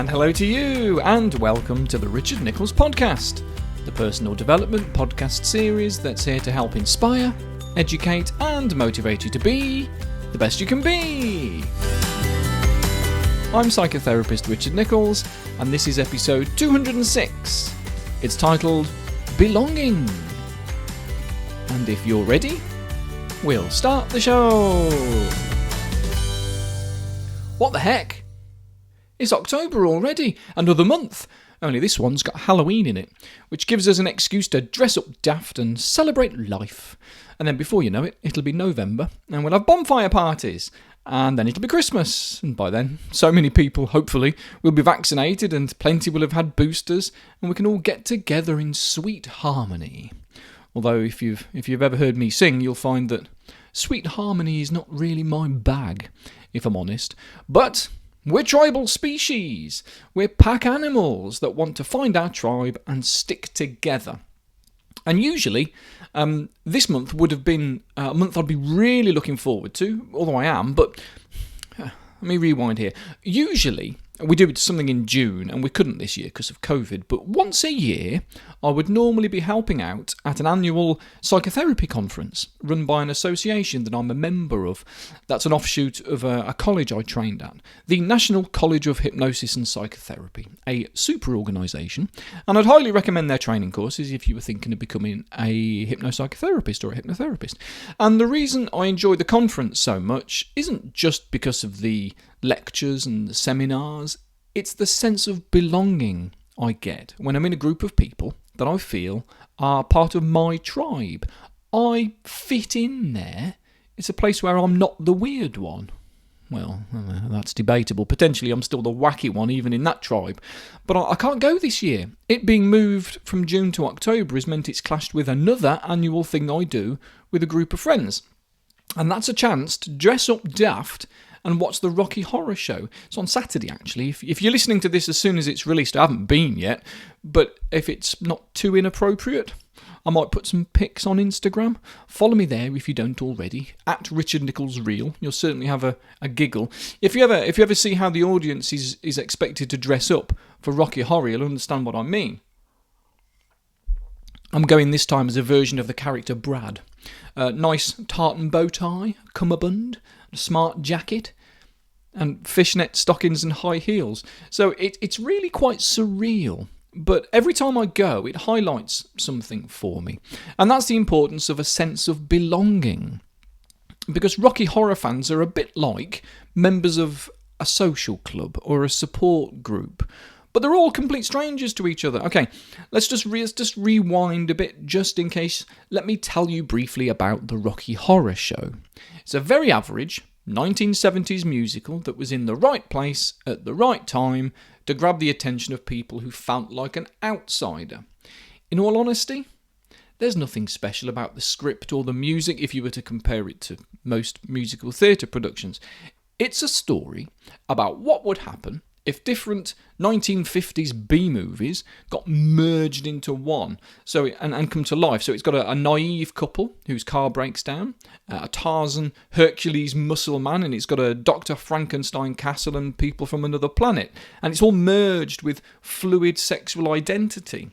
And hello to you, and welcome to the Richard Nichols Podcast, the personal development podcast series that's here to help inspire, educate, and motivate you to be the best you can be. I'm psychotherapist Richard Nichols, and this is episode 206. It's titled Belonging. And if you're ready, we'll start the show. What the heck? It's October already, another month, only this one's got Halloween in it, which gives us an excuse to dress up daft and celebrate life. And then before you know it, it'll be November, and we'll have bonfire parties, and then it'll be Christmas, and by then, so many people, hopefully, will be vaccinated, and plenty will have had boosters, and we can all get together in sweet harmony. Although, if you've ever heard me sing, you'll find that sweet harmony is not really my bag, if I'm honest, but we're tribal species. We're pack animals that want to find our tribe and stick together. And usually, this month would have been a month I'd be really looking forward to, although I am, but let me rewind here. Usually, we do something in June, and we couldn't this year because of COVID, but once a year, I would normally be helping out at an annual psychotherapy conference run by an association that I'm a member of. That's an offshoot of a college I trained at, the National College of Hypnosis and Psychotherapy, a super organisation, and I'd highly recommend their training courses if you were thinking of becoming a hypnopsychotherapist or a hypnotherapist. And the reason I enjoy the conference so much isn't just because of the lectures and the seminars, it's the sense of belonging I get when I'm in a group of people that I feel are part of my tribe. I fit in there. It's a place where I'm not the weird one. Well, that's debatable. Potentially I'm still the wacky one even in that tribe. But I can't go this year. It being moved from June to October has meant it's clashed with another annual thing I do with a group of friends. And that's a chance to dress up daft and watch the Rocky Horror Show. It's on Saturday, actually. If you're listening to this as soon as it's released, I haven't been yet, but if it's not too inappropriate, I might put some pics on Instagram. Follow me there if you don't already, at Richard Nichols Real. You'll certainly have a giggle. If you ever see how the audience is expected to dress up for Rocky Horror, you'll understand what I mean. I'm going this time as a version of the character Brad. Nice tartan bow tie, cummerbund, a smart jacket, and fishnet stockings and high heels. So it's really quite surreal. But every time I go, it highlights something for me. And that's the importance of a sense of belonging. Because Rocky Horror fans are a bit like members of a social club or a support group. But they're all complete strangers to each other. Okay, let's just rewind a bit just in case. Let me tell you briefly about the Rocky Horror Show. It's a very average 1970s musical that was in the right place at the right time to grab the attention of people who felt like an outsider. In all honesty, there's nothing special about the script or the music if you were to compare it to most musical theatre productions. It's a story about what would happen if different 1950s B-movies got merged into one and come to life. So it's got a naive couple whose car breaks down, a Tarzan Hercules muscle man, and it's got a Dr. Frankenstein castle and people from another planet. And it's all merged with fluid sexual identity.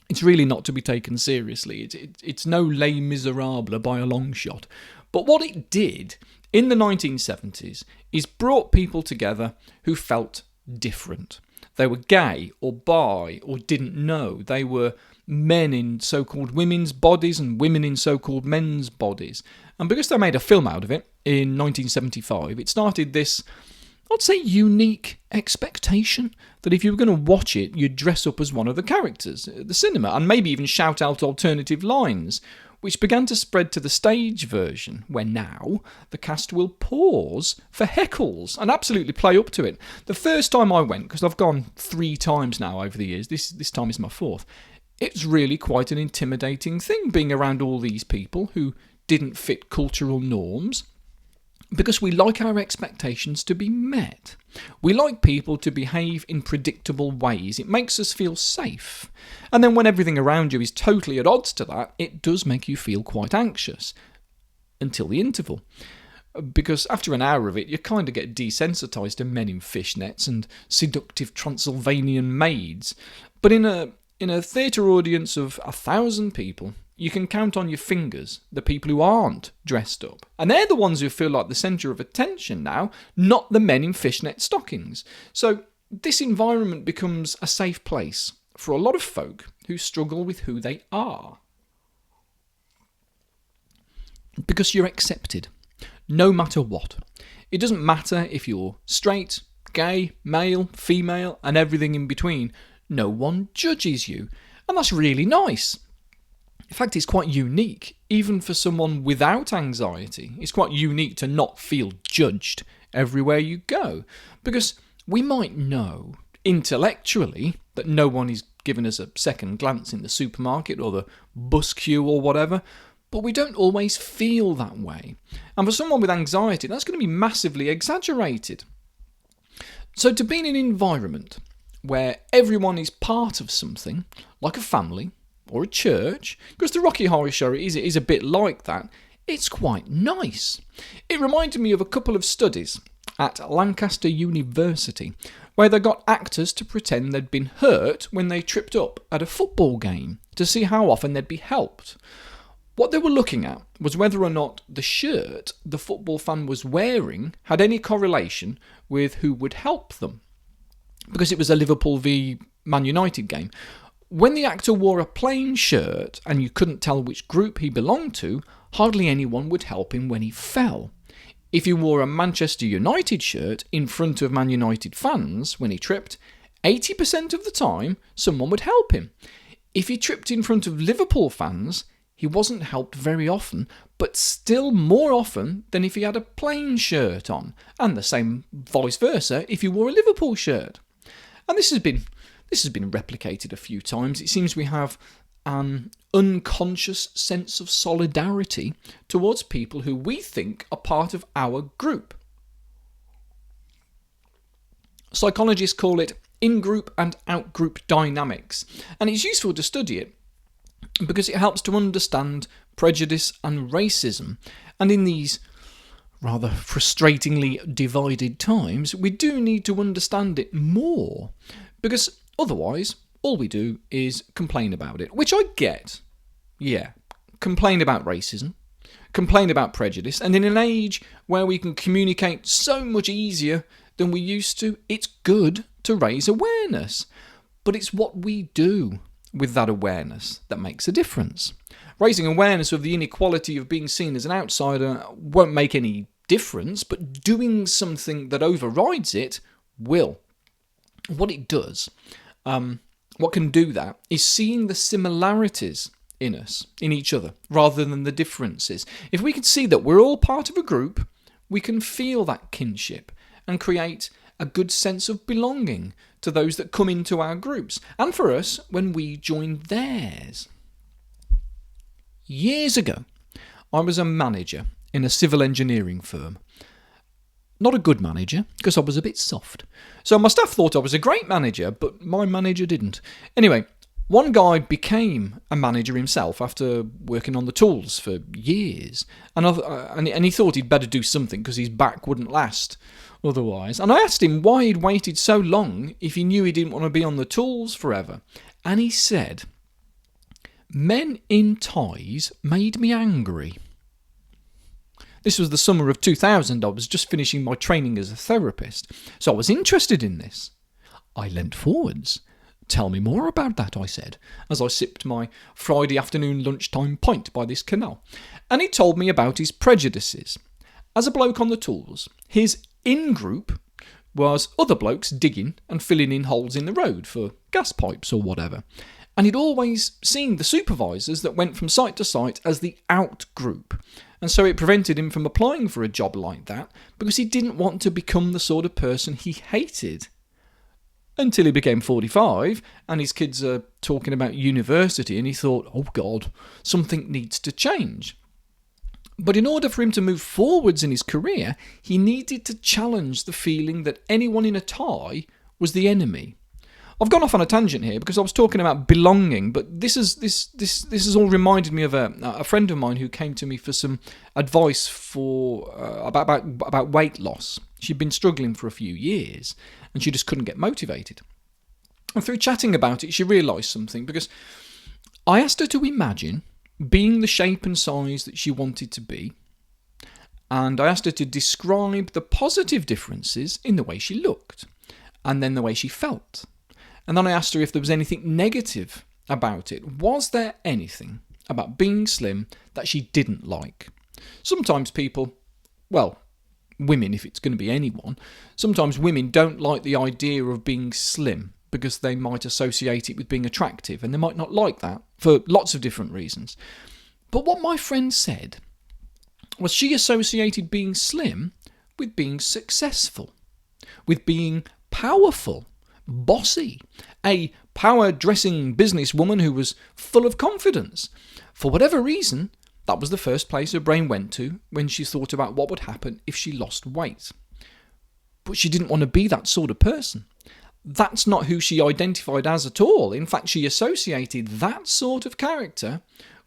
It's really not to be taken seriously. It's no Les Miserables by a long shot. But what it did in the 1970s is brought people together who felt different. They were gay or bi or didn't know. They were men in so-called women's bodies and women in so-called men's bodies. And because they made a film out of it in 1975, it started this, I'd say, unique expectation that if you were going to watch it, you'd dress up as one of the characters at the cinema and maybe even shout out alternative lines, which began to spread to the stage version, where now the cast will pause for heckles and absolutely play up to it. The first time I went, because I've gone 3 times now over the years, this time is my 4th, it's really quite an intimidating thing being around all these people who didn't fit cultural norms, because we like our expectations to be met. We like people to behave in predictable ways. It makes us feel safe. And then when everything around you is totally at odds to that, it does make you feel quite anxious. Until the interval. because after an hour of it, you kind of get desensitised to men in fishnets and seductive Transylvanian maids. But in a theatre audience of 1,000 people, you can count on your fingers the people who aren't dressed up. And they're the ones who feel like the centre of attention now, not the men in fishnet stockings. So this environment becomes a safe place for a lot of folk who struggle with who they are. Because you're accepted, no matter what. It doesn't matter if you're straight, gay, male, female, and everything in between. No one judges you. And that's really nice. In fact, it's quite unique, even for someone without anxiety. It's quite unique to not feel judged everywhere you go. Because we might know intellectually that no one is giving us a second glance in the supermarket or the bus queue or whatever, but we don't always feel that way. And for someone with anxiety, that's going to be massively exaggerated. So to be in an environment where everyone is part of something, like a family or a church, because the Rocky Horror Show is a bit like that, it's quite nice. It reminded me of a couple of studies at Lancaster University, where they got actors to pretend they'd been hurt when they tripped up at a football game to see how often they'd be helped. What they were looking at was whether or not the shirt the football fan was wearing had any correlation with who would help them. Because it was a Liverpool v Man United game. When the actor wore a plain shirt and you couldn't tell which group he belonged to, hardly anyone would help him when he fell. If he wore a Manchester United shirt in front of Man United fans when he tripped, 80% of the time someone would help him. If he tripped in front of Liverpool fans, he wasn't helped very often, but still more often than if he had a plain shirt on, and the same vice versa if he wore a Liverpool shirt. And this has been replicated a few times. It seems we have an unconscious sense of solidarity towards people who we think are part of our group. Psychologists call it in-group and out-group dynamics, and it's useful to study it because it helps to understand prejudice and racism. And in these rather frustratingly divided times, we do need to understand it more, because otherwise all we do is complain about it, which I get. Yeah, complain about racism, complain about prejudice, and in an age where we can communicate so much easier than we used to, it's good to raise awareness. But it's what we do with that awareness that makes a difference. Raising awareness of the inequality of being seen as an outsider won't make any difference, but doing something that overrides it will. What it does, what can do that, is seeing the similarities in us, in each other, rather than the differences. If we can see that we're all part of a group, we can feel that kinship and create a good sense of belonging to those that come into our groups, and for us when we join theirs. Years ago, I was a manager in a civil engineering firm. Not a good manager, because I was a bit soft. So my staff thought I was a great manager, but my manager didn't. Anyway, one guy became a manager himself after working on the tools for years, and he thought he'd better do something because his back wouldn't last otherwise. And I asked him why he'd waited so long if he knew he didn't want to be on the tools forever. And he said, "Men in ties made me angry." This was the summer of 2000. I was just finishing my training as a therapist, so I was interested in this. I leant forwards. "Tell me more about that," I said, as I sipped my Friday afternoon lunchtime pint by this canal. And he told me about his prejudices. As a bloke on the tools, his in-group was other blokes digging and filling in holes in the road for gas pipes or whatever. And he'd always seen the supervisors that went from site to site as the out-group. And so it prevented him from applying for a job like that because he didn't want to become the sort of person he hated. Until he became 45 and his kids are talking about university and he thought, oh God, something needs to change. But in order for him to move forwards in his career, he needed to challenge the feeling that anyone in a tie was the enemy. I've gone off on a tangent here because I was talking about belonging, but this has all reminded me of a friend of mine who came to me for some advice for about weight loss. She'd been struggling for a few years, and she just couldn't get motivated. And through chatting about it, she realised something, because I asked her to imagine being the shape and size that she wanted to be, and I asked her to describe the positive differences in the way she looked, and then the way she felt. And then I asked her if there was anything negative about it. Was there anything about being slim that she didn't like? Sometimes people, well, women, if it's going to be anyone, sometimes women don't like the idea of being slim because they might associate it with being attractive, and they might not like that for lots of different reasons. But what my friend said was she associated being slim with being successful, with being powerful, bossy, a power-dressing businesswoman who was full of confidence. For whatever reason, that was the first place her brain went to when she thought about what would happen if she lost weight. But she didn't want to be that sort of person. That's not who she identified as at all. In fact, she associated that sort of character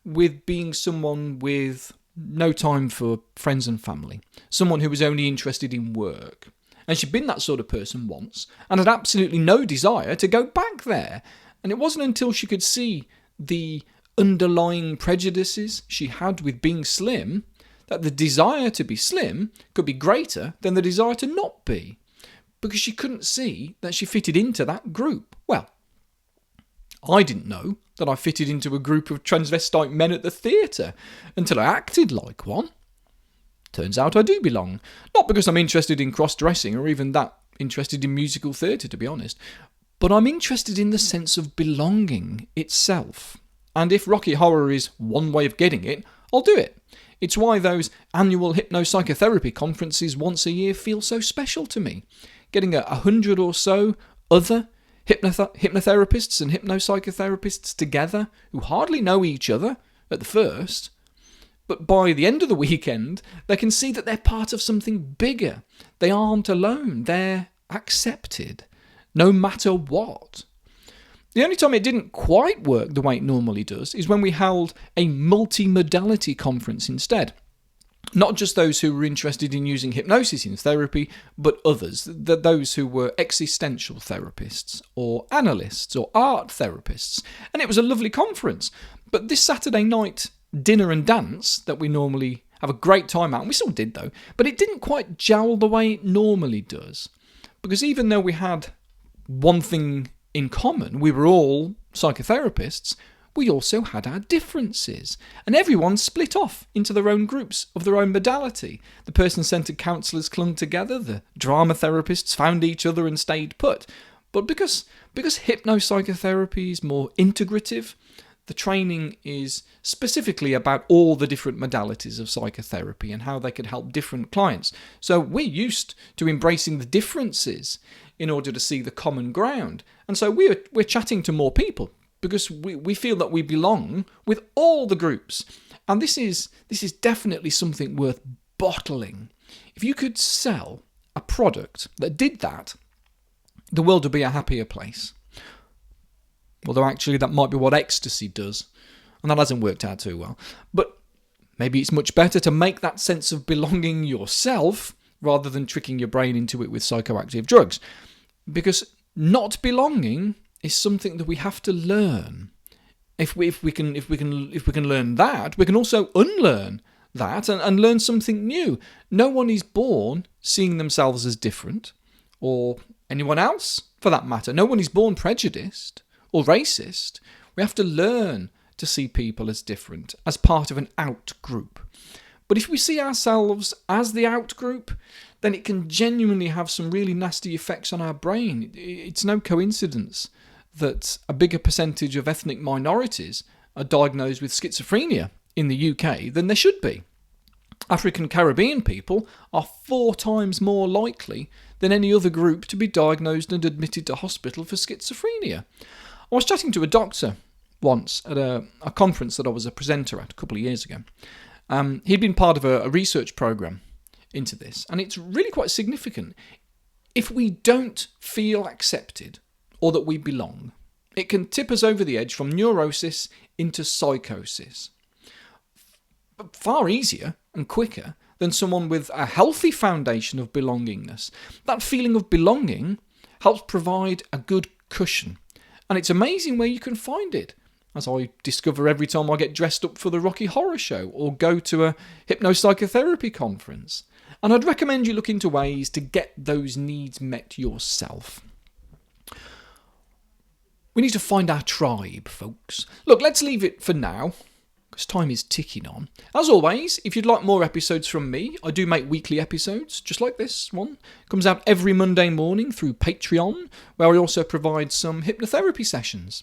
with being someone with no time for friends and family, someone who was only interested in work. And she'd been that sort of person once and had absolutely no desire to go back there. And it wasn't until she could see the underlying prejudices she had with being slim that the desire to be slim could be greater than the desire to not be, because she couldn't see that she fitted into that group. Well, I didn't know that I fitted into a group of transvestite men at the theatre until I acted like one. Turns out I do belong. Not because I'm interested in cross-dressing or even that interested in musical theatre, to be honest, but I'm interested in the sense of belonging itself. And if Rocky Horror is one way of getting it, I'll do it. It's why those annual hypnopsychotherapy conferences once a year feel so special to me. Getting 100 or so other hypnotherapists and hypnopsychotherapists together who hardly know each other at the first, but by the end of the weekend, they can see that they're part of something bigger. They aren't alone. They're accepted, no matter what. The only time it didn't quite work the way it normally does is when we held a multi-modality conference instead. Not just those who were interested in using hypnosis in therapy, but others, those who were existential therapists, or analysts, or art therapists. And it was a lovely conference. But this Saturday night dinner and dance that we normally have a great time at, and we still did though, but it didn't quite gel the way it normally does. Because even though we had one thing in common, we were all psychotherapists, we also had our differences, and everyone split off into their own groups of their own modality. The person-centred counsellors clung together, the drama therapists found each other and stayed put. But because hypnopsychotherapy is more integrative, the training is specifically about all the different modalities of psychotherapy and how they could help different clients. So we're used to embracing the differences in order to see the common ground. And so we're chatting to more people because we feel that we belong with all the groups. And this is definitely something worth bottling. If you could sell a product that did that, the world would be a happier place. Although actually that might be what ecstasy does, and that hasn't worked out too well. But maybe it's much better to make that sense of belonging yourself rather than tricking your brain into it with psychoactive drugs. Because not belonging is something that we have to learn. If we can learn that, we can also unlearn that and learn something new. No one is born seeing themselves as different, or anyone else for that matter. No one is born prejudiced or racist. We have to learn to see people as different, as part of an out group. But if we see ourselves as the out group, then it can genuinely have some really nasty effects on our brain. It's no coincidence that a bigger percentage of ethnic minorities are diagnosed with schizophrenia in the UK than there should be. African Caribbean people are 4 times more likely than any other group to be diagnosed and admitted to hospital for schizophrenia. I was chatting to a doctor once at a conference that I was a presenter at a couple of years ago. He'd been part of a research program into this, and it's really quite significant. If we don't feel accepted or that we belong. It can tip us over the edge from neurosis into psychosis. But far easier and quicker than someone with a healthy foundation of belongingness. That feeling of belonging helps provide a good cushion. And it's amazing where you can find it, as I discover every time I get dressed up for the Rocky Horror Show or go to a hypnopsychotherapy conference. And I'd recommend you look into ways to get those needs met yourself. We need to find our tribe, folks. Look, let's leave it for now, because time is ticking on. As always, if you'd like more episodes from me, I do make weekly episodes, just like this one. It comes out every Monday morning through Patreon, where I also provide some hypnotherapy sessions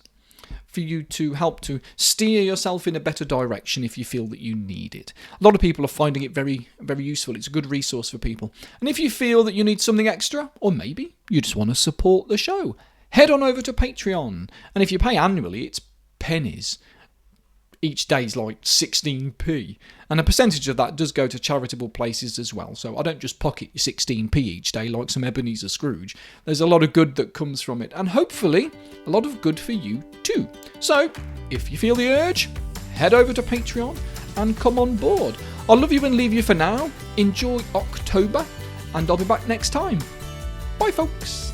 for you to help to steer yourself in a better direction if you feel that you need it. A lot of people are finding it very, very useful. It's a good resource for people. And if you feel that you need something extra, or maybe you just want to support the show, head on over to Patreon. And if you pay annually, it's pennies. Each day's like 16p, and a percentage of that does go to charitable places as well. So I don't just pocket 16p each day like some Ebenezer Scrooge. There's a lot of good that comes from it, and hopefully a lot of good for you too. So if you feel the urge, head over to Patreon and come on board. I'll love you and leave you for now. Enjoy October, and I'll be back next time. Bye, folks.